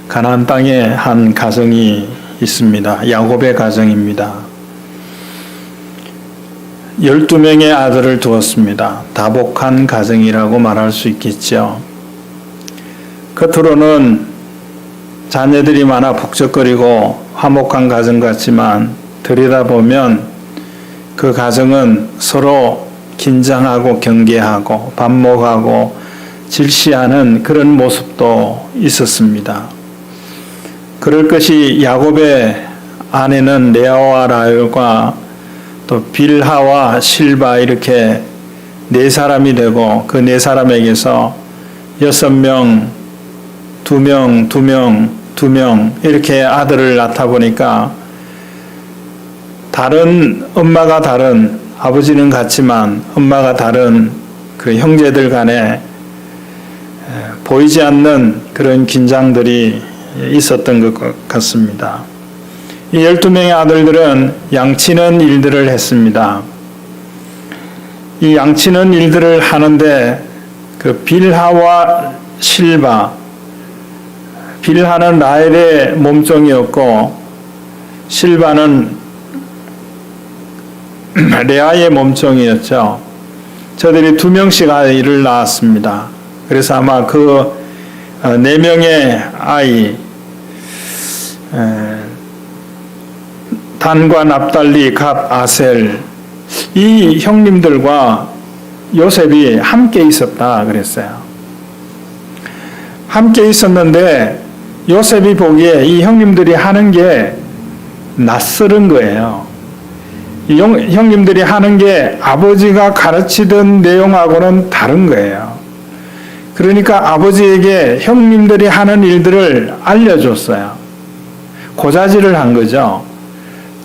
가나안 땅에 한 가정이 있습니다. 야곱의 가정입니다. 12명의 아들을 두었습니다. 다복한 가정이라고 말할 수 있겠죠. 겉으로는 자녀들이 많아 북적거리고 화목한 가정 같지만 들여다보면 그 가정은 서로 긴장하고 경계하고 반목하고 질시하는 그런 모습도 있었습니다. 그럴 것이 야곱의 아내는 레아와 라헬과 또 빌하와 실바 이렇게 네 사람이 되고 그 네 사람에게서 6명, 2명, 2명, 2명 이렇게 아들을 낳다 보니까 다른 엄마가 다른 아버지는 같지만 엄마가 다른 그 형제들 간에 보이지 않는 그런 긴장들이 있었던 것 같습니다. 이 12명의 아들들은 양치는 일들을 했습니다. 이 양치는 일들을 하는데 그 빌하와 실바, 빌하는 라헬의 몸종이었고 실바는 레아의 몸종이었죠. 저들이 2명씩 아이를 낳았습니다. 그래서 아마 그 4명의 아이 단과 납달리, 갓, 아셀 이 형님들과 요셉이 함께 있었다 그랬어요. 함께 있었는데 요셉이 보기에 이 형님들이 하는 게 낯설은 거예요. 이 형님들이 하는 게 아버지가 가르치던 내용하고는 다른 거예요. 그러니까 아버지에게 형님들이 하는 일들을 알려줬어요. 고자질을 한 거죠.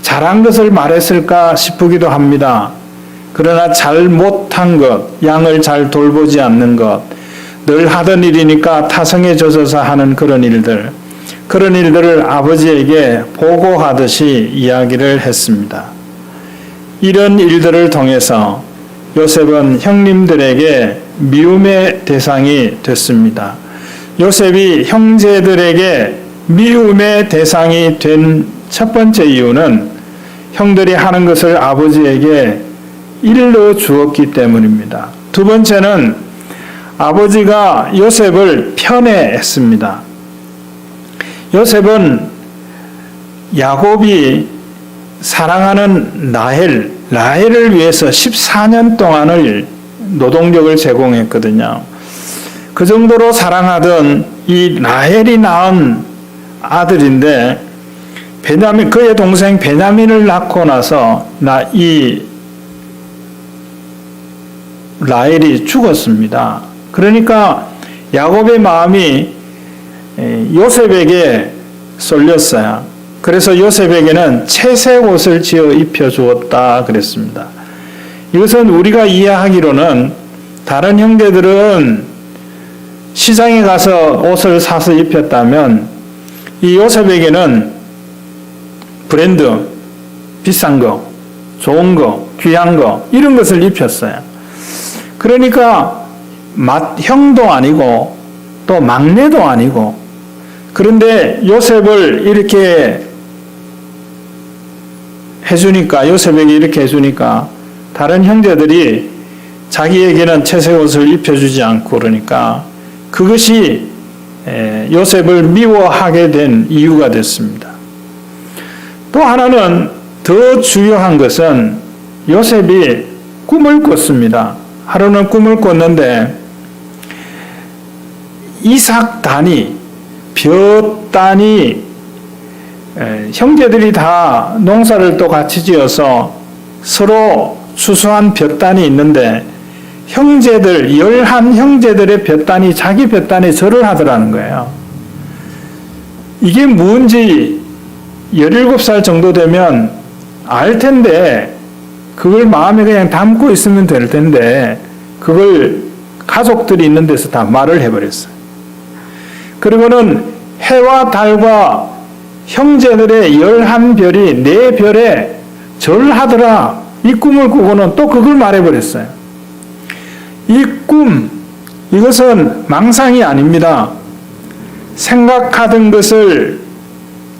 잘한 것을 말했을까 싶기도 합니다. 그러나 잘 못한 것, 양을 잘 돌보지 않는 것, 늘 하던 일이니까 타성에 젖어서 하는 그런 일들을 아버지에게 보고하듯이 이야기를 했습니다. 이런 일들을 통해서 요셉은 형님들에게 미움의 대상이 됐습니다. 요셉이 형제들에게 미움의 대상이 된 첫 번째 이유는 형들이 하는 것을 아버지에게 일러 주었기 때문입니다. 두 번째는 아버지가 요셉을 편애했습니다. 요셉은 야곱이 사랑하는 라헬을 위해서 14년 동안을 노동력을 제공했거든요. 그 정도로 사랑하던 이 라헬이 낳은 아들인데 그의 동생 베냐민을 낳고 나서 이 라헬이 죽었습니다. 그러니까 야곱의 마음이 요셉에게 쏠렸어요. 그래서 요셉에게는 채색 옷을 지어 입혀 주었다 그랬습니다. 이것은 우리가 이해하기로는 다른 형제들은 시장에 가서 옷을 사서 입혔다면 이 요셉에게는 브랜드, 비싼 거, 좋은 거, 귀한 거 이런 것을 입혔어요. 그러니까 형도 아니고 또 막내도 아니고 그런데 요셉을 이렇게 요셉에게 이렇게 해주니까 다른 형제들이 자기에게는 채색 옷을 입혀주지 않고 그러니까 그것이 요셉을 미워하게 된 이유가 됐습니다. 또 하나는 더 중요한 것은 요셉이 꿈을 꿨습니다. 하루는 꿈을 꿨는데 이삭 단이 벼 단이 형제들이 다 농사를 또 같이 지어서 서로 수수한 볕단이 있는데 형제들 11형제들의 볕단이 자기 볕단에 절을 하더라는 거예요. 이게 뭔지 17살 정도 되면 알 텐데 그걸 마음에 그냥 담고 있으면 될 텐데 그걸 가족들이 있는 데서 다 말을 해버렸어요. 그리고는 해와 달과 형제들의 11별이 4별에 절하더라. 이 꿈을 꾸고는 또 그걸 말해버렸어요. 이 꿈, 이것은 망상이 아닙니다. 생각하던 것을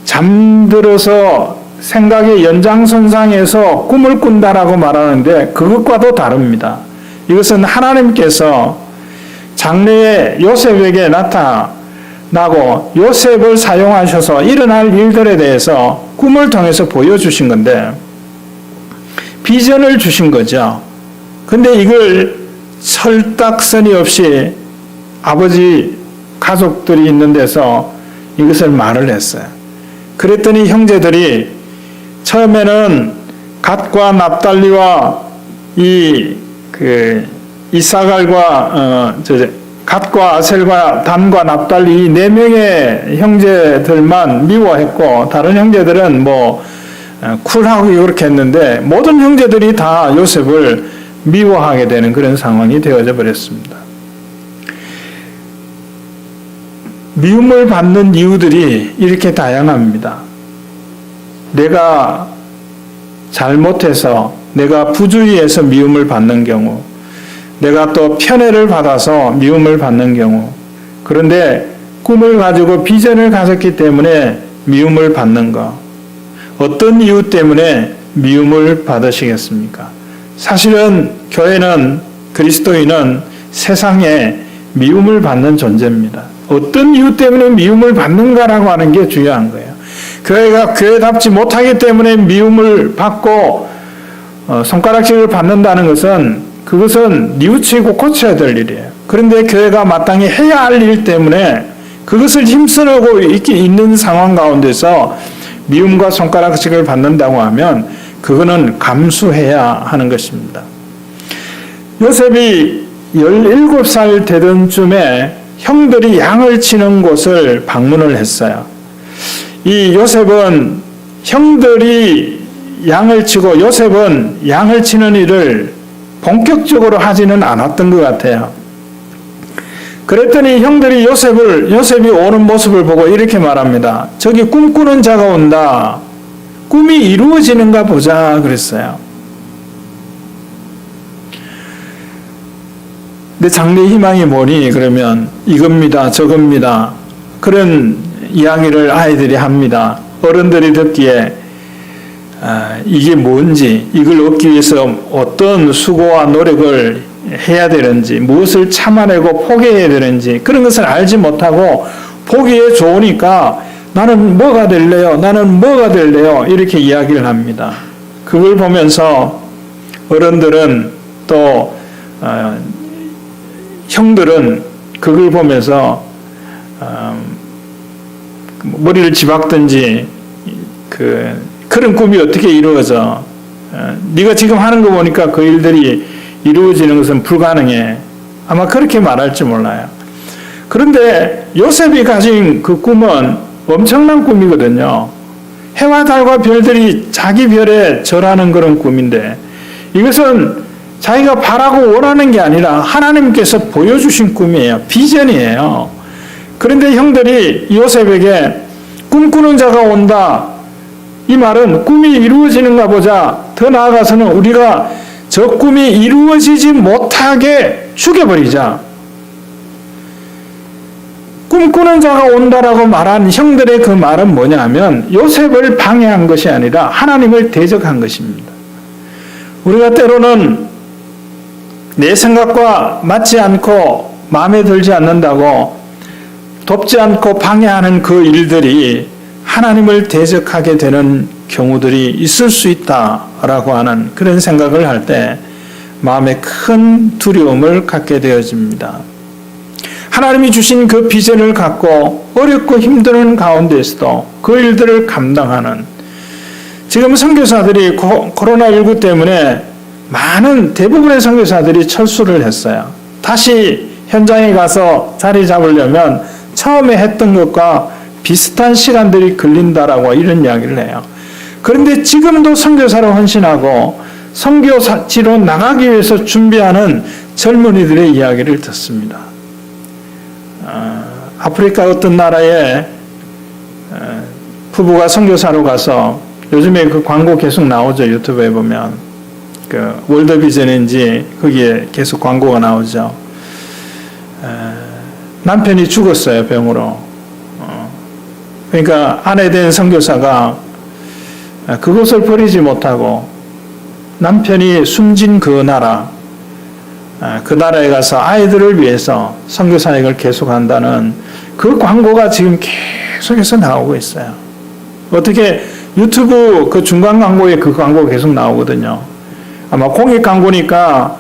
잠들어서 생각의 연장선상에서 꿈을 꾼다라고 말하는데 그것과도 다릅니다. 이것은 하나님께서 장래에 요셉에게 나타나고 요셉을 사용하셔서 일어날 일들에 대해서 꿈을 통해서 보여주신 건데 비전을 주신 거죠. 근데 이걸 설득선이 없이 아버지 가족들이 있는 데서 이것을 말을 했어요. 그랬더니 형제들이 처음에는 갓과 납달리와 이사갈과 갓과 아셀과 단과 납달리 이 네 명의 형제들만 미워했고 다른 형제들은 쿨하고 이렇게 했는데 모든 형제들이 다 요셉을 미워하게 되는 그런 상황이 되어져 버렸습니다. 미움을 받는 이유들이 이렇게 다양합니다. 내가 잘못해서 내가 부주의해서 미움을 받는 경우, 내가 또 편애를 받아서 미움을 받는 경우, 그런데 꿈을 가지고 비전을 가졌기 때문에 미움을 받는 것, 어떤 이유 때문에 미움을 받으시겠습니까? 사실은 교회는 그리스도인은 세상에 미움을 받는 존재입니다. 어떤 이유 때문에 미움을 받는가라고 하는 게 중요한 거예요. 교회가 교회답지 못하기 때문에 미움을 받고 손가락질을 받는다는 것은 그것은 뉘우치고 고쳐야 될 일이에요. 그런데 교회가 마땅히 해야 할 일 때문에 그것을 힘쓰고 있는 상황 가운데서 미움과 손가락질을 받는다고 하면 그거는 감수해야 하는 것입니다. 요셉이 17살 되던 쯤에 형들이 양을 치는 곳을 방문을 했어요. 이 요셉은 형들이 양을 치고 요셉은 양을 치는 일을 본격적으로 하지는 않았던 것 같아요. 그랬더니 형들이 요셉이 오는 모습을 보고 이렇게 말합니다. 저기 꿈꾸는 자가 온다. 꿈이 이루어지는가 보자 그랬어요. 내 장래 희망이 뭐니? 그러면 이겁니다, 저겁니다. 그런 이야기를 아이들이 합니다. 어른들이 듣기에 이게 뭔지, 이걸 얻기 위해서 어떤 수고와 노력을 해야 되는지, 무엇을 참아내고 포기해야 되는지 그런 것을 알지 못하고 보기에 좋으니까 나는 뭐가 될래요? 나는 뭐가 될래요? 이렇게 이야기를 합니다. 그걸 보면서 어른들은 또 형들은 그걸 보면서 머리를 집악든지 그런 꿈이 어떻게 이루어져? 네가 지금 하는 거 보니까 그 일들이 이루어지는 것은 불가능해. 아마 그렇게 말할지 몰라요. 그런데 요셉이 가진 그 꿈은 엄청난 꿈이거든요. 해와 달과 별들이 자기 별에 절하는 그런 꿈인데 이것은 자기가 바라고 원하는 게 아니라 하나님께서 보여주신 꿈이에요. 비전이에요. 그런데 형들이 요셉에게 꿈꾸는 자가 온다. 이 말은 꿈이 이루어지는가 보자. 더 나아가서는 우리가 저 꿈이 이루어지지 못하게 죽여버리자. 꿈꾸는 자가 온다라고 말한 형들의 그 말은 뭐냐면 요셉을 방해한 것이 아니라 하나님을 대적한 것입니다. 우리가 때로는 내 생각과 맞지 않고 마음에 들지 않는다고 돕지 않고 방해하는 그 일들이 하나님을 대적하게 되는 경우들이 있을 수 있다라고 하는 그런 생각을 할 때 마음에 큰 두려움을 갖게 되어집니다. 하나님이 주신 그 비전을 갖고 어렵고 힘든 가운데서도 그 일들을 감당하는, 지금 선교사들이 코로나19 때문에 대부분의 선교사들이 철수를 했어요. 다시 현장에 가서 자리 잡으려면 처음에 했던 것과 비슷한 시간들이 걸린다라고 이런 이야기를 해요. 그런데 지금도 선교사로 헌신하고 선교지로 나가기 위해서 준비하는 젊은이들의 이야기를 듣습니다. 아프리카 어떤 나라에 부부가 선교사로 가서, 요즘에 그 광고 계속 나오죠. 유튜브에 보면 그 월드비전인지 거기에 계속 광고가 나오죠. 남편이 죽었어요, 병으로. 그러니까 아내 된 선교사가 그것을 버리지 못하고 남편이 숨진 그 나라에 가서 아이들을 위해서 선교 사역을 계속한다는 그 광고가 지금 계속해서 나오고 있어요. 어떻게 유튜브 그 중간 광고에 그 광고가 계속 나오거든요. 아마 공익 광고니까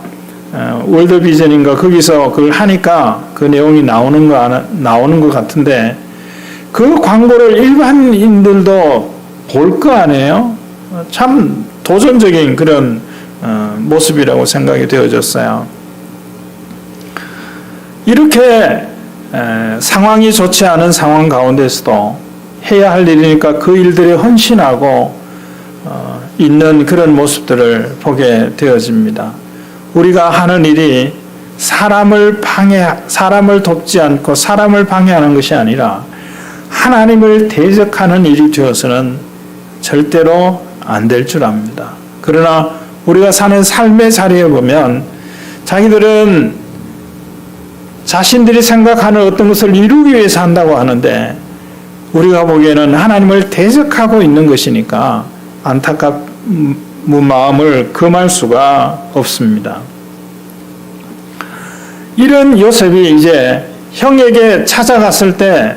월드비전인가 거기서 그걸 하니까 그 내용이 나오는 것 같은데 그 광고를 일반인들도 볼 거 아니에요? 참 도전적인 그런 모습이라고 생각이 되어졌어요. 이렇게 상황이 좋지 않은 상황 가운데서도 해야 할 일이니까 그 일들에 헌신하고 있는 그런 모습들을 보게 되어집니다. 우리가 하는 일이 사람을 돕지 않고 사람을 방해하는 것이 아니라 하나님을 대적하는 일이 되어서는 절대로 안 될 줄 압니다. 그러나 우리가 사는 삶의 자리에 보면 자기들은 자신들이 생각하는 어떤 것을 이루기 위해서 한다고 하는데 우리가 보기에는 하나님을 대적하고 있는 것이니까 안타까운 마음을 금할 수가 없습니다. 이런 요셉이 이제 형에게 찾아갔을 때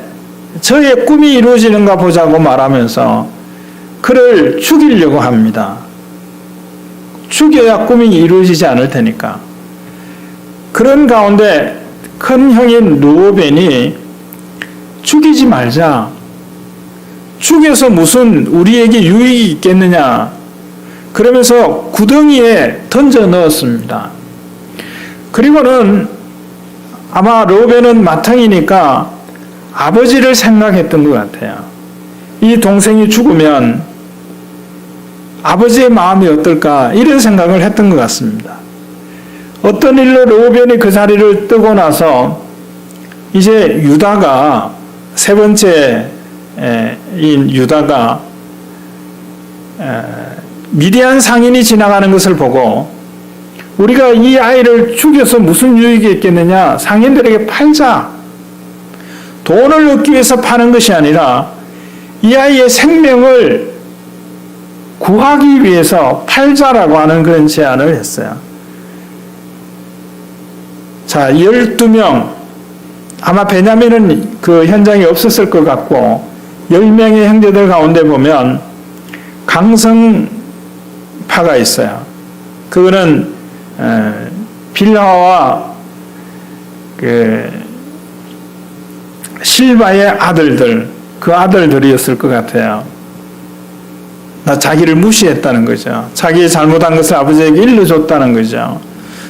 저의 꿈이 이루어지는가 보자고 말하면서 그를 죽이려고 합니다. 죽여야 꿈이 이루어지지 않을 테니까. 그런 가운데 큰 형인 르우벤이 죽이지 말자. 죽여서 무슨 우리에게 유익이 있겠느냐. 그러면서 구덩이에 던져 넣었습니다. 그리고는 아마 르우벤은 맏형이니까 아버지를 생각했던 것 같아요. 이 동생이 죽으면 아버지의 마음이 어떨까 이런 생각을 했던 것 같습니다. 어떤 일로 르우벤이 그 자리를 뜨고 나서 이제 유다가 세 번째인 유다가 미디안 상인이 지나가는 것을 보고 우리가 이 아이를 죽여서 무슨 유익이 있겠느냐, 상인들에게 팔자. 돈을 얻기 위해서 파는 것이 아니라 이 아이의 생명을 구하기 위해서 팔자라고 하는 그런 제안을 했어요. 자, 12명, 아마 베냐민은 그 현장에 없었을 것 같고 10명의 형제들 가운데 보면 강성파가 있어요. 그거는 빌하와 그 실바의 아들들, 그 아들들이었을 것 같아요. 자기를 무시했다는 거죠. 자기의 잘못한 것을 아버지에게 일러줬다는 거죠.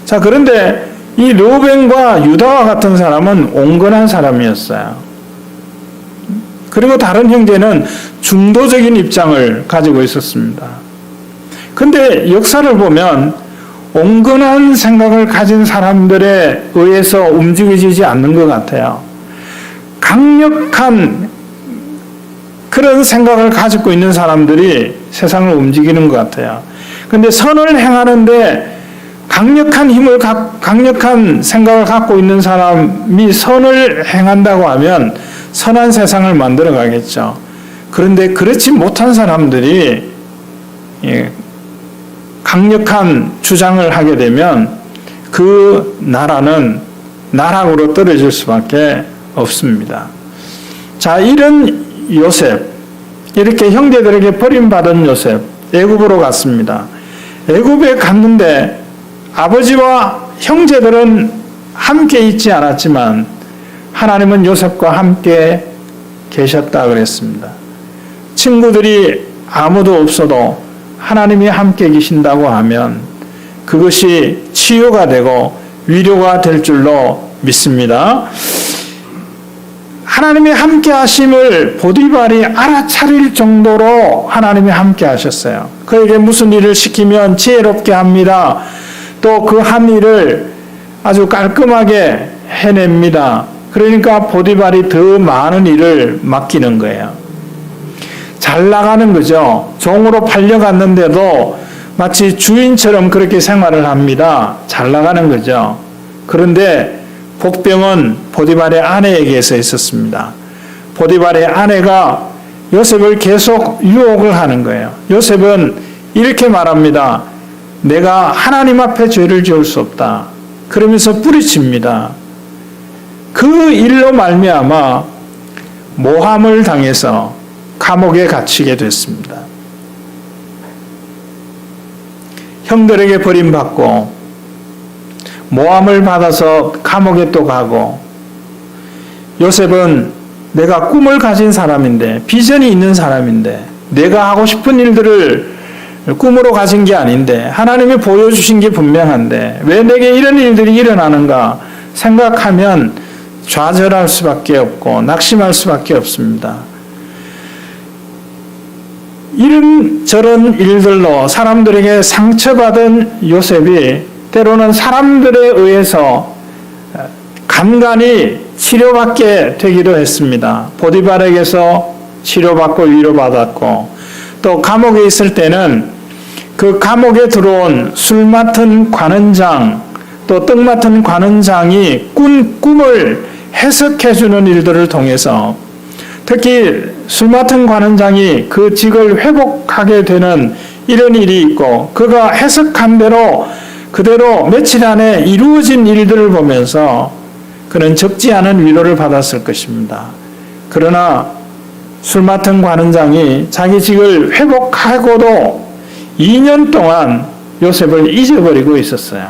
자, 그런데 이 르우벤과 유다와 같은 사람은 온건한 사람이었어요. 그리고 다른 형제는 중도적인 입장을 가지고 있었습니다. 근데 역사를 보면 온건한 생각을 가진 사람들에 의해서 움직여지지 않는 것 같아요. 강력한 그런 생각을 가지고 있는 사람들이 세상을 움직이는 것 같아요. 근데 선을 행하는데 강력한 생각을 갖고 있는 사람이 선을 행한다고 하면 선한 세상을 만들어 가겠죠. 그런데 그렇지 못한 사람들이 강력한 주장을 하게 되면 그 나라는 나락으로 떨어질 수밖에 없습니다. 자, 이런 요셉, 이렇게 형제들에게 버림받은 요셉, 애굽으로 갔습니다. 애굽에 갔는데 아버지와 형제들은 함께 있지 않았지만 하나님은 요셉과 함께 계셨다 그랬습니다. 친구들이 아무도 없어도 하나님이 함께 계신다고 하면 그것이 치유가 되고 위로가 될 줄로 믿습니다. 하나님이 함께 하심을 보디발이 알아차릴 정도로 하나님이 함께 하셨어요. 그에게 무슨 일을 시키면 지혜롭게 합니다. 또 그 한 일을 아주 깔끔하게 해냅니다. 그러니까 보디발이 더 많은 일을 맡기는 거예요. 잘 나가는 거죠. 종으로 팔려갔는데도 마치 주인처럼 그렇게 생활을 합니다. 잘 나가는 거죠. 그런데 복병은 보디발의 아내에게서 있었습니다. 보디발의 아내가 요셉을 계속 유혹을 하는 거예요. 요셉은 이렇게 말합니다. 내가 하나님 앞에 죄를 지을 수 없다. 그러면서 뿌리칩니다. 그 일로 말미암아 모함을 당해서 감옥에 갇히게 됐습니다. 형들에게 버림받고 모함을 받아서 감옥에 또 가고, 요셉은 내가 꿈을 가진 사람인데, 비전이 있는 사람인데, 내가 하고 싶은 일들을 꿈으로 가진 게 아닌데 하나님이 보여주신 게 분명한데 왜 내게 이런 일들이 일어나는가 생각하면 좌절할 수밖에 없고 낙심할 수밖에 없습니다. 이런저런 일들로 사람들에게 상처받은 요셉이 때로는 사람들에 의해서 간간히 치료받게 되기도 했습니다. 보디발에게서 치료받고 위로받았고, 또 감옥에 있을 때는 그 감옥에 들어온 술 맡은 관원장, 또 떡 맡은 관원장이 꾼 꿈을 해석해주는 일들을 통해서, 특히 술 맡은 관원장이 그 직을 회복하게 되는 이런 일이 있고, 그가 해석한 대로 그대로 며칠 안에 이루어진 일들을 보면서 그는 적지 않은 위로를 받았을 것입니다. 그러나 술 맡은 관원장이 자기 직을 회복하고도 2년 동안 요셉을 잊어버리고 있었어요.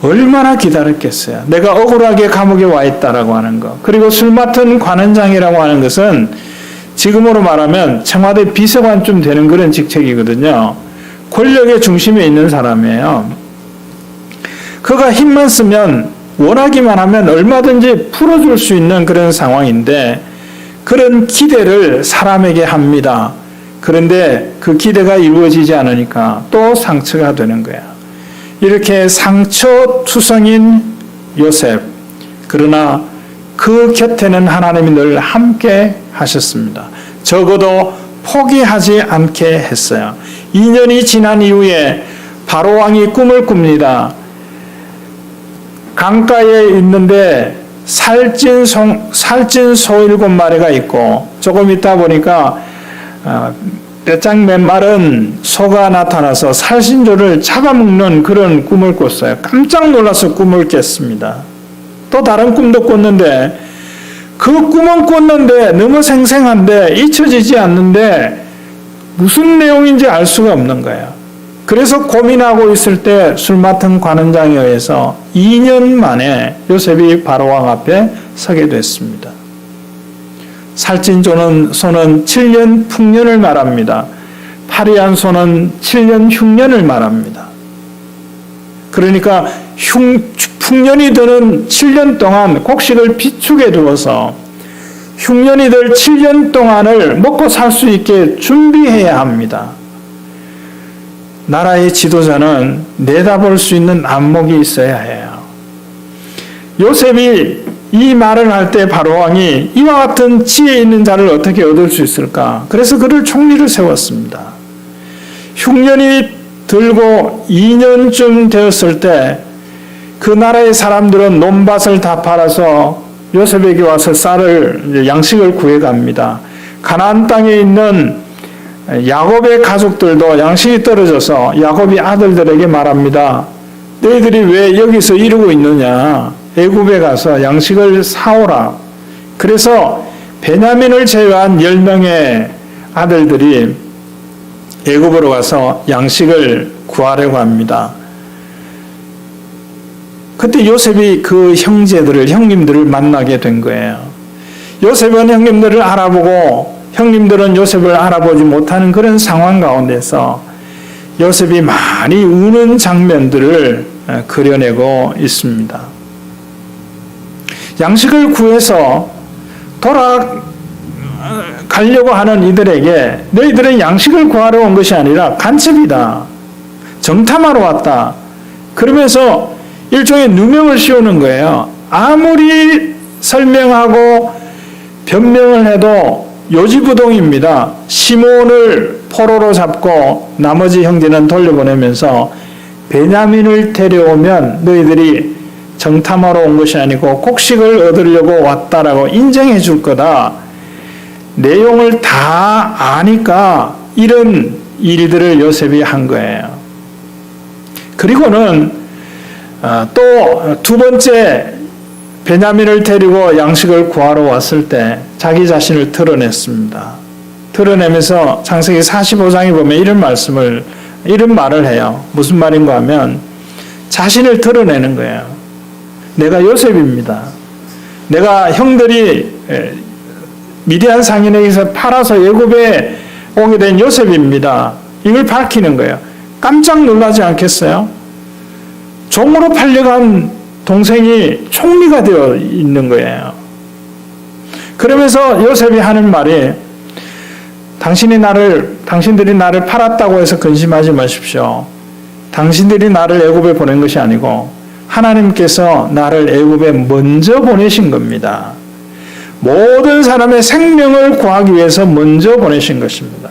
얼마나 기다렸겠어요. 내가 억울하게 감옥에 와 있다라고 하는 거. 그리고 술 맡은 관원장이라고 하는 것은 지금으로 말하면 청와대 비서관쯤 되는 그런 직책이거든요. 권력의 중심에 있는 사람이에요. 그가 힘만 쓰면, 원하기만 하면 얼마든지 풀어줄 수 있는 그런 상황인데, 그런 기대를 사람에게 합니다. 그런데 그 기대가 이루어지지 않으니까 또 상처가 되는 거야. 이렇게 상처투성인 요셉, 그러나 그 곁에는 하나님이 늘 함께 하셨습니다. 적어도 포기하지 않게 했어요. 2년이 지난 이후에 바로왕이 꿈을 꿉니다. 강가에 있는데 살찐 소 7마리가 있고, 조금 있다 보니까 뼈짝 맨마른 소가 나타나서 살신조를 잡아먹는 그런 꿈을 꿨어요. 깜짝 놀라서 꿈을 깼습니다. 또 다른 꿈도 꿨는데, 그 꿈은 꿨는데 너무 생생한데 잊혀지지 않는데 무슨 내용인지 알 수가 없는 거예요. 그래서 고민하고 있을 때 술 맡은 관원장에 의해서 2년 만에 요셉이 바로왕 앞에 서게 됐습니다. 살찐 소는 7년 풍년을 말합니다. 파리한 소는 7년 흉년을 말합니다. 그러니까 풍년이 드는 7년 동안 곡식을 비축해 두어서 흉년이 될 7년 동안을 먹고 살 수 있게 준비해야 합니다. 나라의 지도자는 내다볼 수 있는 안목이 있어야 해요. 요셉이 이 말을 할 때 바로왕이 이와 같은 지혜 있는 자를 어떻게 얻을 수 있을까? 그래서 그를 총리를 세웠습니다. 흉년이 들고 2년쯤 되었을 때 그 나라의 사람들은 논밭을 다 팔아서 요셉에게 와서 양식을 구해갑니다. 가나안 땅에 있는 야곱의 가족들도 양식이 떨어져서 야곱이 아들들에게 말합니다. 너희들이 왜 여기서 이러고 있느냐? 애굽에 가서 양식을 사오라. 그래서 베냐민을 제외한 10명의 아들들이 애굽으로 가서 양식을 구하려고 합니다. 그때 요셉이 그 형님들을 만나게 된 거예요. 요셉은 형님들을 알아보고 형님들은 요셉을 알아보지 못하는 그런 상황 가운데서 요셉이 많이 우는 장면들을 그려내고 있습니다. 양식을 구해서 돌아가려고 하는 이들에게 너희들은 양식을 구하러 온 것이 아니라 간첩이다. 정탐하러 왔다. 그러면서 일종의 누명을 씌우는 거예요. 아무리 설명하고 변명을 해도 요지부동입니다. 시몬을 포로로 잡고 나머지 형제는 돌려보내면서 베냐민을 데려오면 너희들이 정탐하러 온 것이 아니고 곡식을 얻으려고 왔다라고 인정해 줄 거다. 내용을 다 아니까 이런 일들을 요셉이 한 거예요. 그리고는 또 두 번째 베냐민을 데리고 양식을 구하러 왔을 때 자기 자신을 드러냈습니다. 드러내면서 창세기 45장에 보면 이런 말을 해요. 무슨 말인가 하면 자신을 드러내는 거예요. 내가 요셉입니다. 내가 형들이 미디안 상인에게서 팔아서 애굽에 오게 된 요셉입니다. 이걸 밝히는 거예요. 깜짝 놀라지 않겠어요? 종으로 팔려간 동생이 총리가 되어 있는 거예요. 그러면서 요셉이 하는 말이 당신들이 나를 팔았다고 해서 근심하지 마십시오. 당신들이 나를 애굽에 보낸 것이 아니고 하나님께서 나를 애굽에 먼저 보내신 겁니다. 모든 사람의 생명을 구하기 위해서 먼저 보내신 것입니다.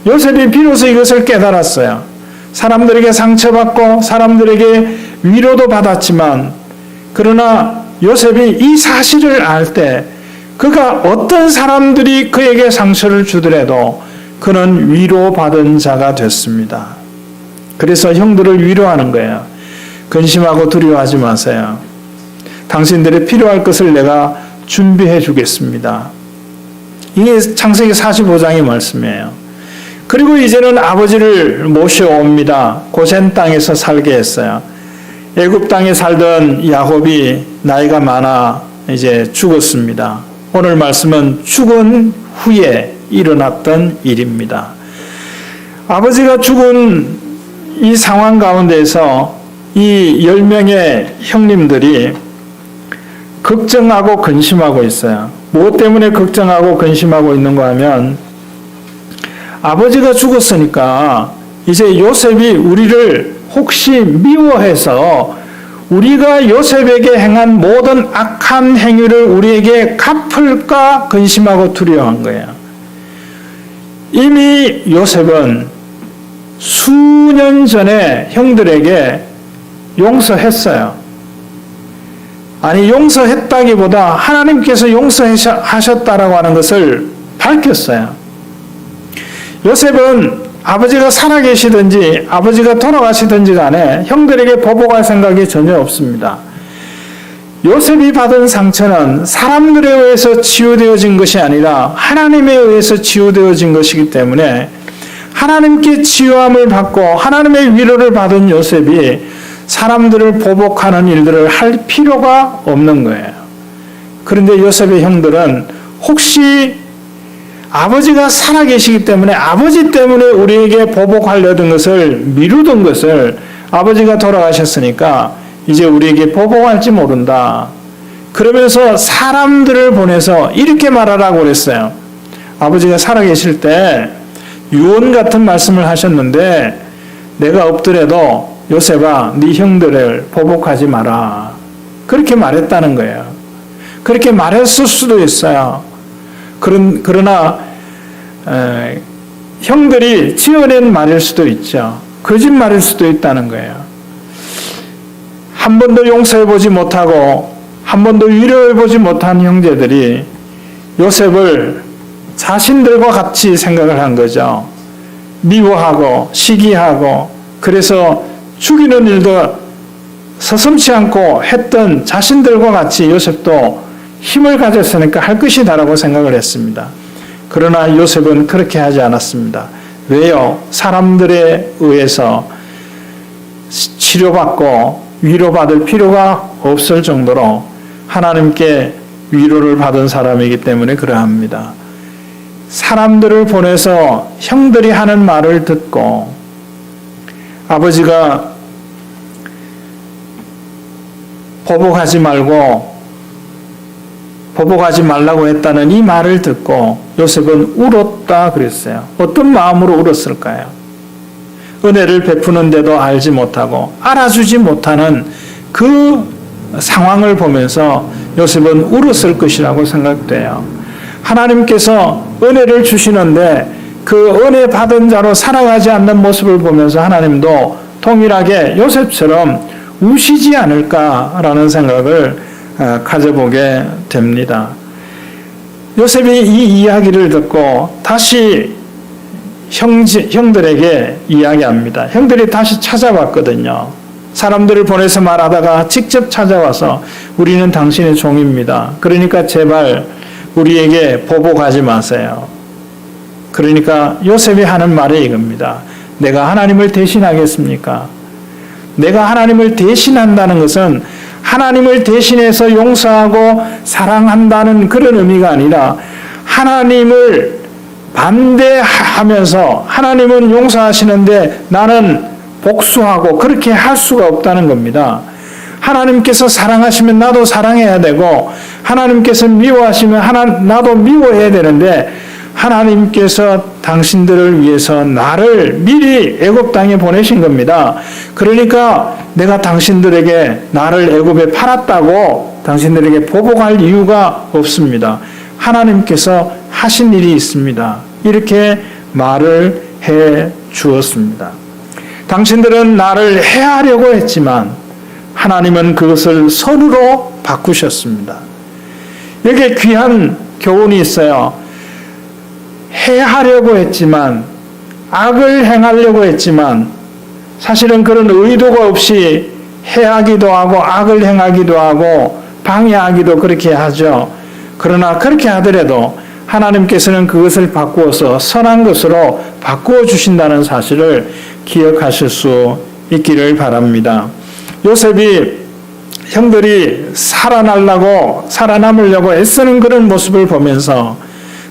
요셉이 비로소 이것을 깨달았어요. 사람들에게 상처받고 사람들에게 위로도 받았지만 그러나 요셉이 이 사실을 알 때 그가 어떤 사람들이 그에게 상처를 주더라도 그는 위로받은 자가 됐습니다. 그래서 형들을 위로하는 거예요. 근심하고 두려워하지 마세요. 당신들이 필요할 것을 내가 준비해 주겠습니다. 이게 창세기 45장의 말씀이에요. 그리고 이제는 아버지를 모셔옵니다. 고센 땅에서 살게 했어요. 애굽 땅에 살던 야곱이 나이가 많아 이제 죽었습니다. 오늘 말씀은 죽은 후에 일어났던 일입니다. 아버지가 죽은 이 상황 가운데서 이 10명의 형님들이 걱정하고 근심하고 있어요. 무엇 때문에 걱정하고 근심하고 있는가 하면 아버지가 죽었으니까 이제 요셉이 우리를 혹시 미워해서 우리가 요셉에게 행한 모든 악한 행위를 우리에게 갚을까 근심하고 두려워한 거예요. 이미 요셉은 수년 전에 형들에게 용서했어요. 아니 용서했다기보다 하나님께서 용서하셨다라고 하는 것을 밝혔어요. 요셉은 아버지가 살아계시든지 아버지가 돌아가시든지 간에 형들에게 보복할 생각이 전혀 없습니다. 요셉이 받은 상처는 사람들에 의해서 치유되어진 것이 아니라 하나님에 의해서 치유되어진 것이기 때문에 하나님께 치유함을 받고 하나님의 위로를 받은 요셉이 사람들을 보복하는 일들을 할 필요가 없는 거예요. 그런데 요셉의 형들은 혹시 아버지가 살아계시기 때문에 아버지 때문에 우리에게 보복하려던 것을 미루던 것을 아버지가 돌아가셨으니까 이제 우리에게 보복할지 모른다. 그러면서 사람들을 보내서 이렇게 말하라고 그랬어요. 아버지가 살아계실 때 유언 같은 말씀을 하셨는데 내가 없더라도 요셉아 네 형들을 보복하지 마라. 그렇게 말했다는 거예요. 그렇게 말했을 수도 있어요. 그러나 형들이 지어낸 말일 수도 있죠. 거짓말일 수도 있다는 거예요. 한 번도 용서해보지 못하고 한 번도 위로해보지 못한 형제들이 요셉을 자신들과 같이 생각을 한 거죠. 미워하고 시기하고 그래서 죽이는 일도 서슴지 않고 했던 자신들과 같이 요셉도 힘을 가졌으니까 할 것이다라고 생각을 했습니다. 그러나 요셉은 그렇게 하지 않았습니다. 왜요? 사람들에 의해서 치료받고 위로받을 필요가 없을 정도로 하나님께 위로를 받은 사람이기 때문에 그러합니다. 사람들을 보내서 형들이 하는 말을 듣고 아버지가 보복하지 말라고 했다는 이 말을 듣고 요셉은 울었다 그랬어요. 어떤 마음으로 울었을까요? 은혜를 베푸는데도 알지 못하고 알아주지 못하는 그 상황을 보면서 요셉은 울었을 것이라고 생각돼요. 하나님께서 은혜를 주시는데 그 은혜 받은 자로 살아가지 않는 모습을 보면서 하나님도 동일하게 요셉처럼 우시지 않을까라는 생각을 가져보게 됩니다. 요셉이 이 이야기를 듣고 다시 형들에게 이야기합니다. 형들이 다시 찾아왔거든요. 사람들을 보내서 말하다가 직접 찾아와서 우리는 당신의 종입니다. 그러니까 제발 우리에게 보복하지 마세요. 그러니까 요셉이 하는 말이 이겁니다. 내가 하나님을 대신하겠습니까? 내가 하나님을 대신한다는 것은 하나님을 대신해서 용서하고 사랑한다는 그런 의미가 아니라 하나님을 반대하면서 하나님은 용서하시는데 나는 복수하고 그렇게 할 수가 없다는 겁니다. 하나님께서 사랑하시면 나도 사랑해야 되고 하나님께서 미워하시면 나도 미워해야 되는데 하나님께서 당신들을 위해서 나를 미리 애굽 땅에 보내신 겁니다. 그러니까 내가 당신들에게 나를 애굽에 팔았다고 당신들에게 보복할 이유가 없습니다. 하나님께서 하신 일이 있습니다. 이렇게 말을 해 주었습니다. 당신들은 나를 해하려고 했지만 하나님은 그것을 선으로 바꾸셨습니다. 여기에 귀한 교훈이 있어요. 해하려고 했지만 악을 행하려고 했지만 사실은 그런 의도가 없이 해하기도 하고 악을 행하기도 하고 방해하기도 그렇게 하죠. 그러나 그렇게 하더라도 하나님께서는 그것을 바꾸어서 선한 것으로 바꾸어 주신다는 사실을 기억하실 수 있기를 바랍니다. 요셉이 형들이 살아남으려고 애쓰는 그런 모습을 보면서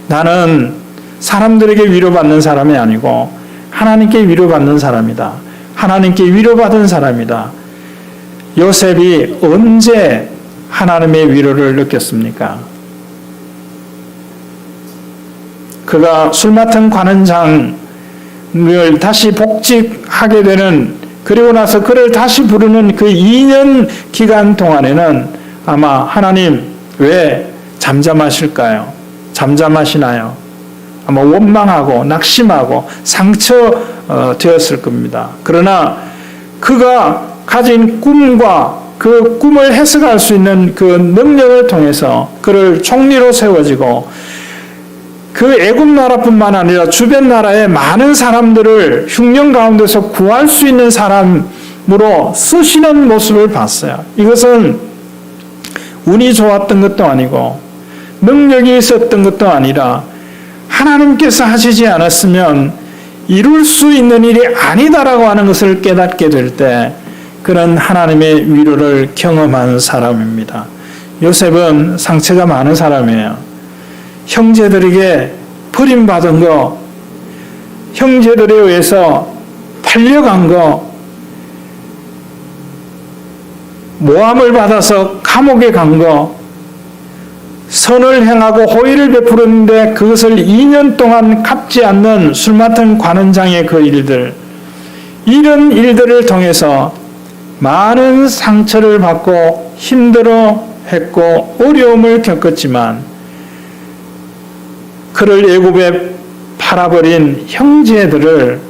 나는 사람들에게 위로받는 사람이 아니고 하나님께 위로받는 사람이다. 하나님께 위로받은 사람이다. 요셉이 언제 하나님의 위로를 느꼈습니까? 그가 술 맡은 관원장을 다시 복직하게 되는 그리고 나서 그를 다시 부르는 그 2년 기간 동안에는 아마 하나님 왜 잠잠하실까요? 잠잠하시나요? 아마 원망하고 낙심하고 상처되었을 겁니다. 그러나 그가 가진 꿈과 그 꿈을 해석할 수 있는 그 능력을 통해서 그를 총리로 세워지고 그 애굽 나라뿐만 아니라 주변 나라의 많은 사람들을 흉년 가운데서 구할 수 있는 사람으로 쓰시는 모습을 봤어요. 이것은 운이 좋았던 것도 아니고 능력이 있었던 것도 아니라 하나님께서 하시지 않았으면 이룰 수 있는 일이 아니다라고 하는 것을 깨닫게 될 때 그런 하나님의 위로를 경험한 사람입니다. 요셉은 상처가 많은 사람이에요. 형제들에게 버림받은 거, 형제들에 의해서 팔려간 거, 모함을 받아서 감옥에 간 거, 선을 행하고 호의를 베풀었는데 그것을 2년 동안 갚지 않는 술 맡은 관원장의 그 일들, 이런 일들을 통해서 많은 상처를 받고 힘들어했고 어려움을 겪었지만 그를 애굽에 팔아버린 형제들을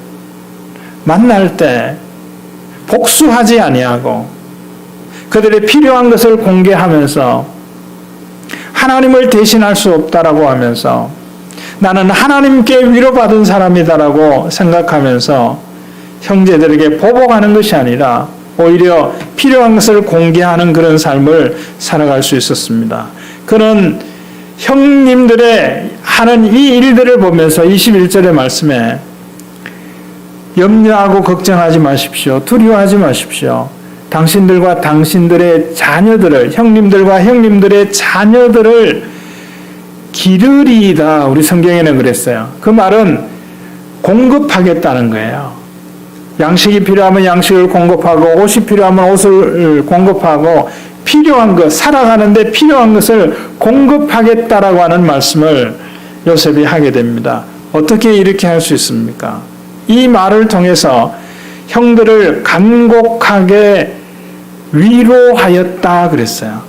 만날 때 복수하지 아니하고 그들의 필요한 것을 공개하면서 하나님을 대신할 수 없다라고 하면서 나는 하나님께 위로받은 사람이다라고 생각하면서 형제들에게 보복하는 것이 아니라 오히려 필요한 것을 공개하는 그런 삶을 살아갈 수 있었습니다. 그는 형님들의 하는 이 일들을 보면서 21절의 말씀에 염려하고 걱정하지 마십시오. 두려워하지 마십시오. 당신들과 당신들의 자녀들을, 형님들과 형님들의 자녀들을 기르리이다. 우리 성경에는 그랬어요. 그 말은 공급하겠다는 거예요. 양식이 필요하면 양식을 공급하고 옷이 필요하면 옷을 공급하고 필요한 것, 살아가는데 필요한 것을 공급하겠다라고 하는 말씀을 요셉이 하게 됩니다. 어떻게 이렇게 할 수 있습니까? 이 말을 통해서 형들을 간곡하게 위로하였다 그랬어요.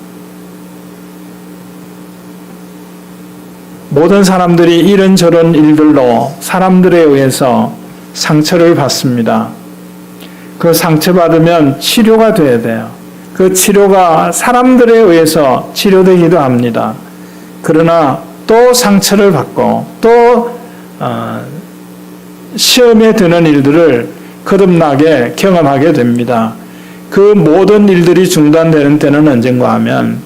모든 사람들이 이런저런 일들로 사람들에 의해서 상처를 받습니다. 그 상처받으면 치료가 돼야 돼요. 그 치료가 사람들에 의해서 치료되기도 합니다. 그러나 또 상처를 받고 또 시험에 드는 일들을 거듭나게 경험하게 됩니다. 그 모든 일들이 중단되는 때는 언젠가 하면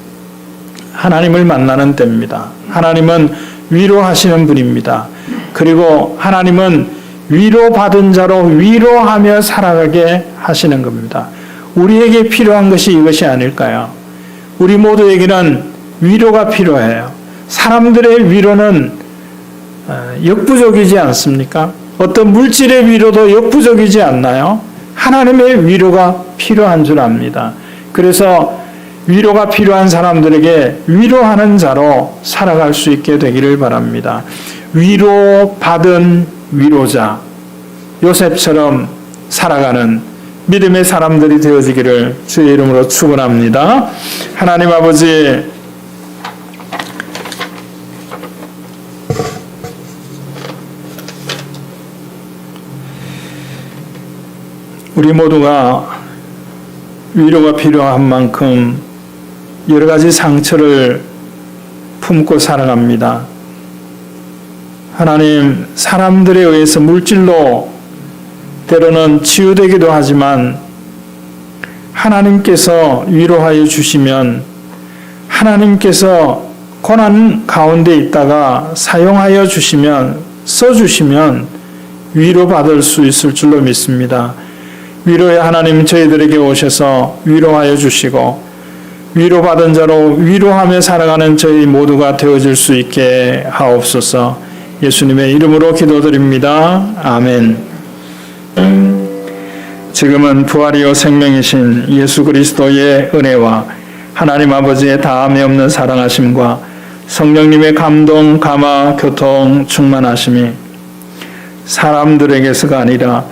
하나님을 만나는 때입니다. 하나님은 위로하시는 분입니다. 그리고 하나님은 위로받은 자로 위로하며 살아가게 하시는 겁니다. 우리에게 필요한 것이 이것이 아닐까요? 우리 모두에게는 위로가 필요해요. 사람들의 위로는 역부족이지 않습니까? 어떤 물질의 위로도 역부족이지 않나요? 하나님의 위로가 필요한 줄 압니다. 그래서 위로가 필요한 사람들에게 위로하는 자로 살아갈 수 있게 되기를 바랍니다. 위로받은 위로자, 요셉처럼 살아가는 믿음의 사람들이 되어지기를 주의 이름으로 축원합니다. 하나님 아버지, 우리 모두가 위로가 필요한 만큼 여러 가지 상처를 품고 살아갑니다. 하나님, 사람들에 의해서 물질로 때로는 치유되기도 하지만 하나님께서 위로하여 주시면, 하나님께서 고난 가운데 있다가 사용하여 주시면, 써주시면 위로받을 수 있을 줄로 믿습니다. 위로의 하나님, 저희들에게 오셔서 위로하여 주시고 위로받은 자로 위로하며 살아가는 저희 모두가 되어질 수 있게 하옵소서. 예수님의 이름으로 기도드립니다. 아멘. 지금은 부활이요 생명이신 예수 그리스도의 은혜와 하나님 아버지의 다함이 없는 사랑하심과 성령님의 감동, 감화, 교통, 충만하심이 사람들에게서가 아니라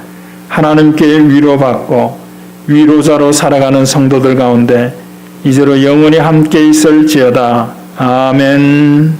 하나님께 위로받고 위로자로 살아가는 성도들 가운데 이제로 영원히 함께 있을지어다. 아멘.